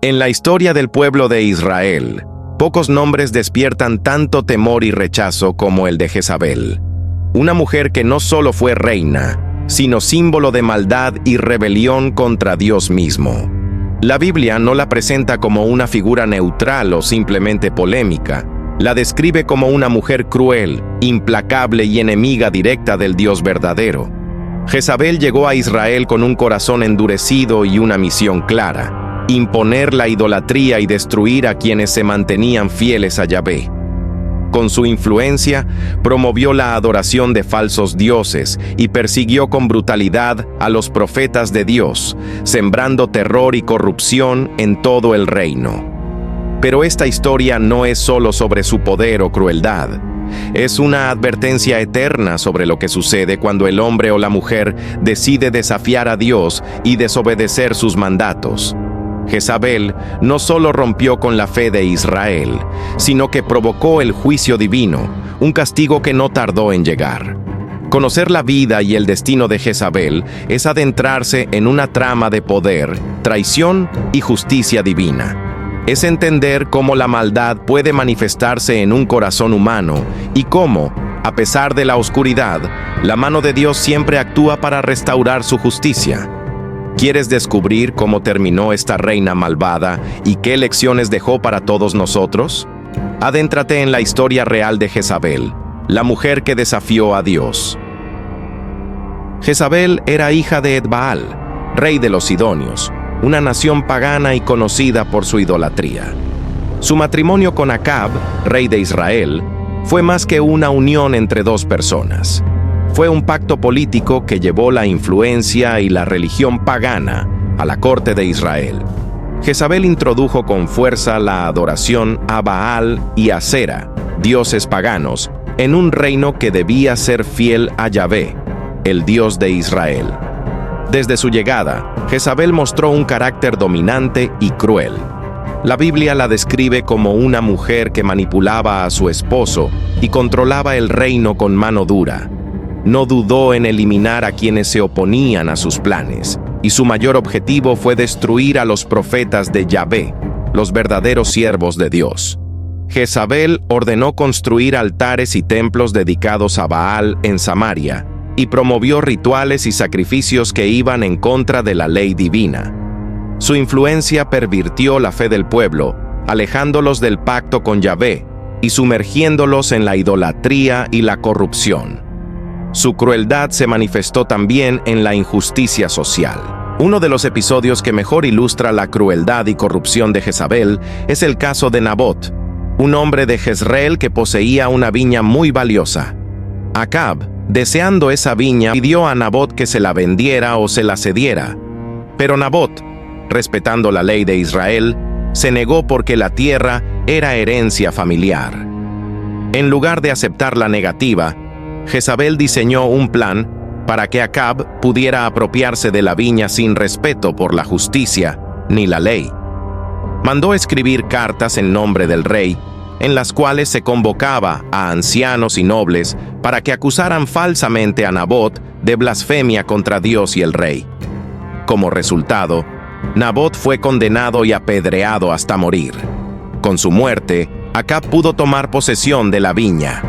En la historia del pueblo de Israel, pocos nombres despiertan tanto temor y rechazo como el de Jezabel, una mujer que no solo fue reina, sino símbolo de maldad y rebelión contra Dios mismo. La Biblia no la presenta como una figura neutral o simplemente polémica, la describe como una mujer cruel, implacable y enemiga directa del Dios verdadero. Jezabel llegó a Israel con un corazón endurecido y una misión clara: imponer la idolatría y destruir a quienes se mantenían fieles a Yahvé. Con su influencia, promovió la adoración de falsos dioses y persiguió con brutalidad a los profetas de Dios, sembrando terror y corrupción en todo el reino. Pero esta historia no es solo sobre su poder o crueldad. Es una advertencia eterna sobre lo que sucede cuando el hombre o la mujer decide desafiar a Dios y desobedecer sus mandatos. Jezabel no solo rompió con la fe de Israel, sino que provocó el juicio divino, un castigo que no tardó en llegar. Conocer la vida y el destino de Jezabel es adentrarse en una trama de poder, traición y justicia divina. Es entender cómo la maldad puede manifestarse en un corazón humano y cómo, a pesar de la oscuridad, la mano de Dios siempre actúa para restaurar su justicia. ¿Quieres descubrir cómo terminó esta reina malvada y qué lecciones dejó para todos nosotros? Adéntrate en la historia real de Jezabel, la mujer que desafió a Dios. Jezabel era hija de Etbaal, rey de los Sidonios, una nación pagana y conocida por su idolatría. Su matrimonio con Acab, rey de Israel, fue más que una unión entre dos personas. Fue un pacto político que llevó la influencia y la religión pagana a la corte de Israel. Jezabel introdujo con fuerza la adoración a Baal y a Sera, dioses paganos, en un reino que debía ser fiel a Yahvé, el Dios de Israel. Desde su llegada, Jezabel mostró un carácter dominante y cruel. La Biblia la describe como una mujer que manipulaba a su esposo y controlaba el reino con mano dura. No dudó en eliminar a quienes se oponían a sus planes, y su mayor objetivo fue destruir a los profetas de Yahvé, los verdaderos siervos de Dios. Jezabel ordenó construir altares y templos dedicados a Baal en Samaria, y promovió rituales y sacrificios que iban en contra de la ley divina. Su influencia pervirtió la fe del pueblo, alejándolos del pacto con Yahvé y sumergiéndolos en la idolatría y la corrupción. Su crueldad se manifestó también en la injusticia social. Uno de los episodios que mejor ilustra la crueldad y corrupción de Jezabel es el caso de Nabot, un hombre de Jezreel que poseía una viña muy valiosa. Acab, deseando esa viña, pidió a Nabot que se la vendiera o se la cediera. Pero Nabot, respetando la ley de Israel, se negó porque la tierra era herencia familiar. En lugar de aceptar la negativa, Jezabel diseñó un plan para que Acab pudiera apropiarse de la viña sin respeto por la justicia ni la ley. Mandó escribir cartas en nombre del rey, en las cuales se convocaba a ancianos y nobles para que acusaran falsamente a Nabot de blasfemia contra Dios y el rey. Como resultado, Nabot fue condenado y apedreado hasta morir. Con su muerte, Acab pudo tomar posesión de la viña.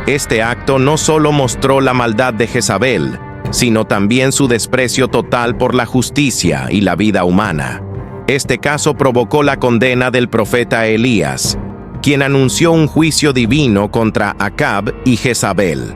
Este acto no solo mostró la maldad de Jezabel, sino también su desprecio total por la justicia y la vida humana. Este caso provocó la condena del profeta Elías, quien anunció un juicio divino contra Acab y Jezabel.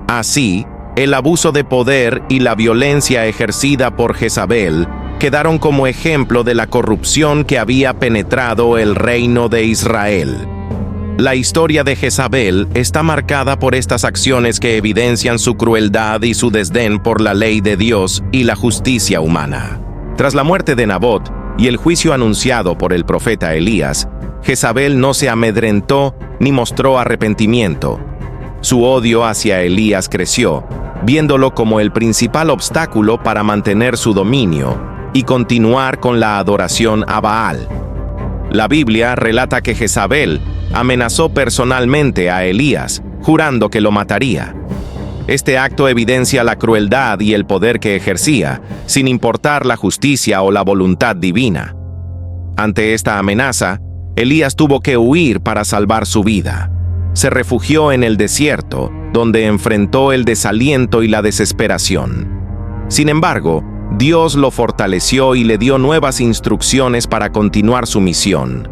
Así, el abuso de poder y la violencia ejercida por Jezabel quedaron como ejemplo de la corrupción que había penetrado el reino de Israel. La historia de Jezabel está marcada por estas acciones que evidencian su crueldad y su desdén por la ley de Dios y la justicia humana. Tras la muerte de Nabot y el juicio anunciado por el profeta Elías, Jezabel no se amedrentó ni mostró arrepentimiento. Su odio hacia Elías creció, viéndolo como el principal obstáculo para mantener su dominio y continuar con la adoración a Baal. La Biblia relata que Jezabel amenazó personalmente a Elías, jurando que lo mataría. Este acto evidencia la crueldad y el poder que ejercía, sin importar la justicia o la voluntad divina. Ante esta amenaza, Elías tuvo que huir para salvar su vida. Se refugió en el desierto, donde enfrentó el desaliento y la desesperación. Sin embargo, Dios lo fortaleció y le dio nuevas instrucciones para continuar su misión.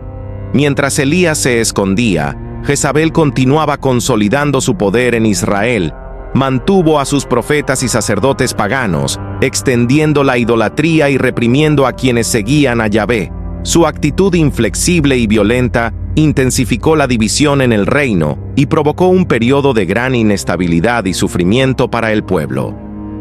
Mientras Elías se escondía, Jezabel continuaba consolidando su poder en Israel, mantuvo a sus profetas y sacerdotes paganos, extendiendo la idolatría y reprimiendo a quienes seguían a Yahvé. Su actitud inflexible y violenta intensificó la división en el reino y provocó un periodo de gran inestabilidad y sufrimiento para el pueblo.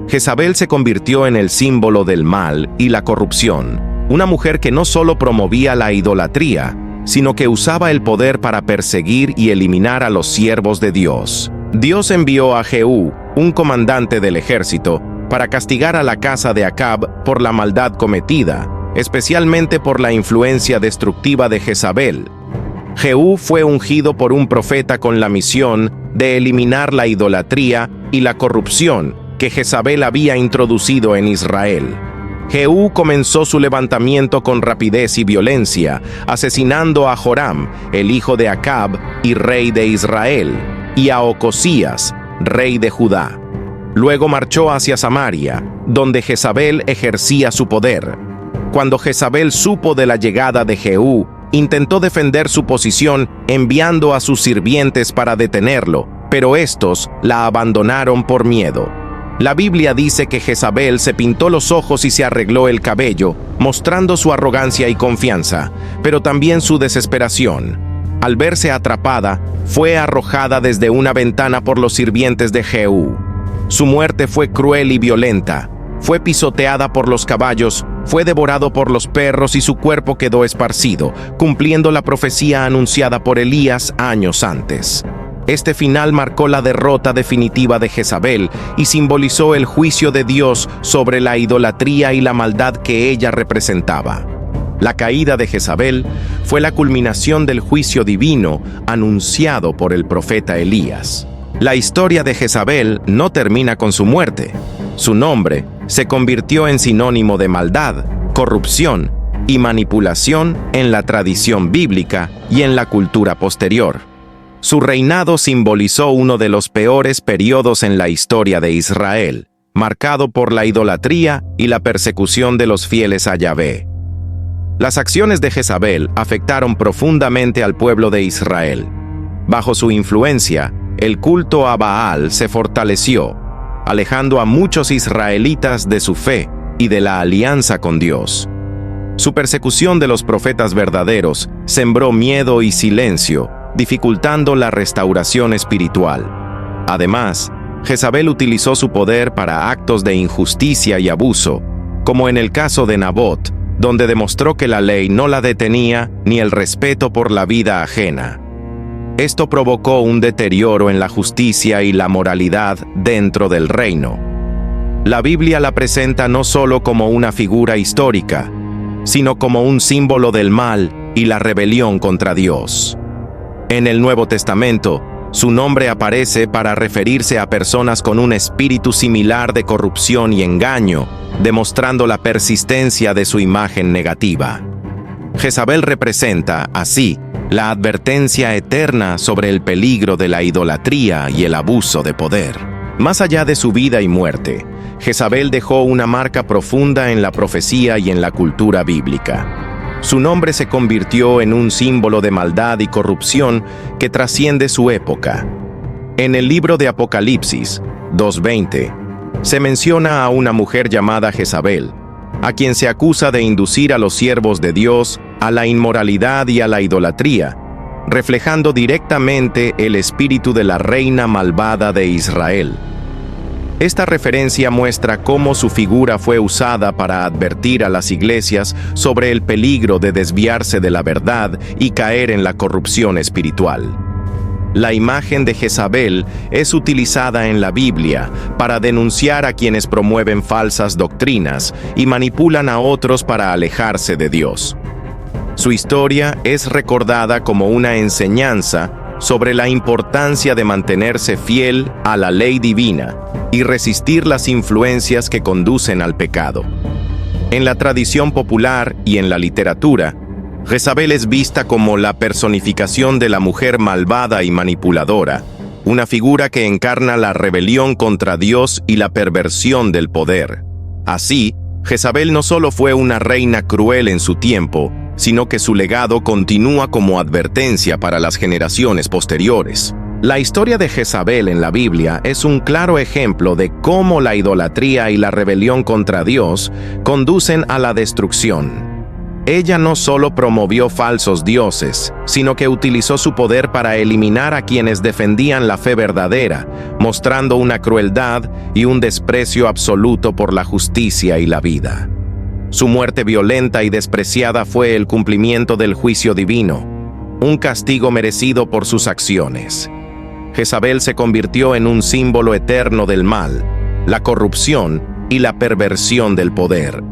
Jezabel se convirtió en el símbolo del mal y la corrupción, una mujer que no solo promovía la idolatría, sino que usaba el poder para perseguir y eliminar a los siervos de Dios. Dios envió a Jehú, un comandante del ejército, para castigar a la casa de Acab por la maldad cometida, especialmente por la influencia destructiva de Jezabel. Jehú fue ungido por un profeta con la misión de eliminar la idolatría y la corrupción que Jezabel había introducido en Israel. Jehú comenzó su levantamiento con rapidez y violencia, asesinando a Joram, el hijo de Acab y rey de Israel, y a Ocosías, rey de Judá. Luego marchó hacia Samaria, donde Jezabel ejercía su poder. Cuando Jezabel supo de la llegada de Jehú, intentó defender su posición enviando a sus sirvientes para detenerlo, pero estos la abandonaron por miedo. La Biblia dice que Jezabel se pintó los ojos y se arregló el cabello, mostrando su arrogancia y confianza, pero también su desesperación. Al verse atrapada, fue arrojada desde una ventana por los sirvientes de Jehú. Su muerte fue cruel y violenta. Fue pisoteada por los caballos, fue devorado por los perros y su cuerpo quedó esparcido, cumpliendo la profecía anunciada por Elías años antes. Este final marcó la derrota definitiva de Jezabel y simbolizó el juicio de Dios sobre la idolatría y la maldad que ella representaba. La caída de Jezabel fue la culminación del juicio divino anunciado por el profeta Elías. La historia de Jezabel no termina con su muerte. Su nombre se convirtió en sinónimo de maldad, corrupción y manipulación en la tradición bíblica y en la cultura posterior. Su reinado simbolizó uno de los peores periodos en la historia de Israel, marcado por la idolatría y la persecución de los fieles a Yahvé. Las acciones de Jezabel afectaron profundamente al pueblo de Israel. Bajo su influencia, el culto a Baal se fortaleció, alejando a muchos israelitas de su fe y de la alianza con Dios. Su persecución de los profetas verdaderos sembró miedo y silencio, dificultando la restauración espiritual. Además, Jezabel utilizó su poder para actos de injusticia y abuso, como en el caso de Nabot, donde demostró que la ley no la detenía ni el respeto por la vida ajena. Esto provocó un deterioro en la justicia y la moralidad dentro del reino. La Biblia la presenta no solo como una figura histórica, sino como un símbolo del mal y la rebelión contra Dios. En el Nuevo Testamento, su nombre aparece para referirse a personas con un espíritu similar de corrupción y engaño, demostrando la persistencia de su imagen negativa. Jezabel representa, así, la advertencia eterna sobre el peligro de la idolatría y el abuso de poder. Más allá de su vida y muerte, Jezabel dejó una marca profunda en la profecía y en la cultura bíblica. Su nombre se convirtió en un símbolo de maldad y corrupción que trasciende su época. En el libro de Apocalipsis 2:20, se menciona a una mujer llamada Jezabel, a quien se acusa de inducir a los siervos de Dios a la inmoralidad y a la idolatría, reflejando directamente el espíritu de la reina malvada de Israel. Esta referencia muestra cómo su figura fue usada para advertir a las iglesias sobre el peligro de desviarse de la verdad y caer en la corrupción espiritual. La imagen de Jezabel es utilizada en la Biblia para denunciar a quienes promueven falsas doctrinas y manipulan a otros para alejarse de Dios. Su historia es recordada como una enseñanza sobre la importancia de mantenerse fiel a la ley divina y resistir las influencias que conducen al pecado. En la tradición popular y en la literatura, Jezabel es vista como la personificación de la mujer malvada y manipuladora, una figura que encarna la rebelión contra Dios y la perversión del poder. Así, Jezabel no solo fue una reina cruel en su tiempo, sino que su legado continúa como advertencia para las generaciones posteriores. La historia de Jezabel en la Biblia es un claro ejemplo de cómo la idolatría y la rebelión contra Dios conducen a la destrucción. Ella no solo promovió falsos dioses, sino que utilizó su poder para eliminar a quienes defendían la fe verdadera, mostrando una crueldad y un desprecio absoluto por la justicia y la vida. Su muerte violenta y despreciada fue el cumplimiento del juicio divino, un castigo merecido por sus acciones. Jezabel se convirtió en un símbolo eterno del mal, la corrupción y la perversión del poder.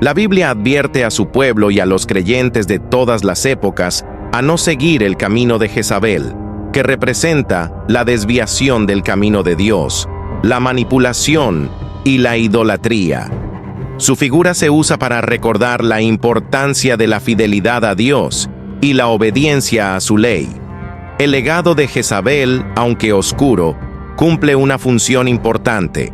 La Biblia advierte a su pueblo y a los creyentes de todas las épocas a no seguir el camino de Jezabel, que representa la desviación del camino de Dios, la manipulación y la idolatría. Su figura se usa para recordar la importancia de la fidelidad a Dios y la obediencia a su ley. El legado de Jezabel, aunque oscuro, cumple una función importante: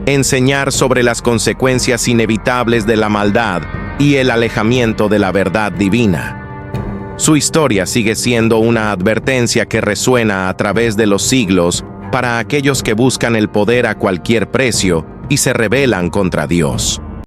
enseñar sobre las consecuencias inevitables de la maldad y el alejamiento de la verdad divina. Su historia sigue siendo una advertencia que resuena a través de los siglos para aquellos que buscan el poder a cualquier precio y se rebelan contra Dios.